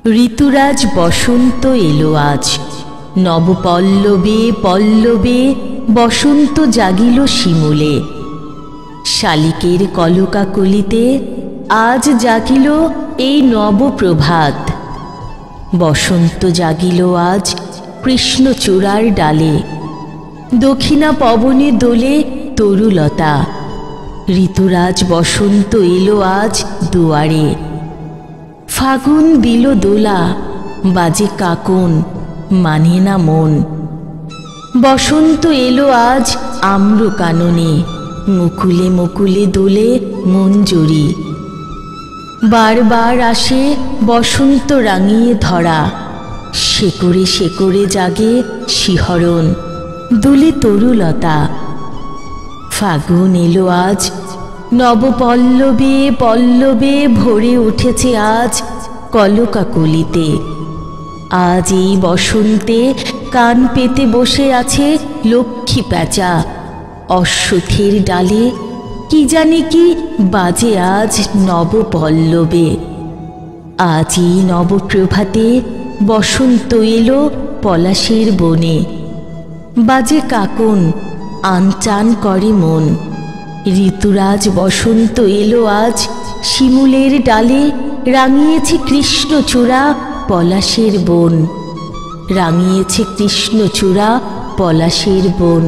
ঋতুরাজ বসন্ত এলো আজ, নবপল্লবে পল্লবে বসন্ত জাগিল শিমুলে। শালিকের কলকাকলিতে আজ জাগিল এই নবপ্রভাত। বসন্ত জাগিল আজ কৃষ্ণচূড়ার ডালে, দক্ষিণা পবনে দোলে তরুলতা। ঋতুরাজ বসন্ত এলো আজ দুয়ারে, ফাগুন দিল দোলা, বাজে কাকন মানে না মন। বসন্ত এলো আজ আম্র কাননে, মুকুলে মুকুলে দোলে মঞ্জুরি। বারবার আসে বসন্ত রাঙিয়ে ধরা, শেকড়ে শেকড়ে জাগে শিহরণ, দোলে তরুলতা। ফাগুন এলো আজ নবপল্লবে পল্লবে ভরে উঠেছে আজ কলকাকলিতে। আজ এই বসন্তে কান পেতে বসে আছে লক্ষ্মী প্যাঁচা। অশ্বথের ডালে কি জানি কি বাজে আজ নবপল্লবে। আজ এই নবপ্রভাতে বসন্ত এলো পলাশের বনে, বাজে কাকন আনচান করে মন। ঋতুরাজ বসন্ত এলো আজ শিমুলের ডালে, রাঙিয়েছে কৃষ্ণচূড়া পলাশের বন, রাঙিয়েছে কৃষ্ণচূড়া পলাশের বন।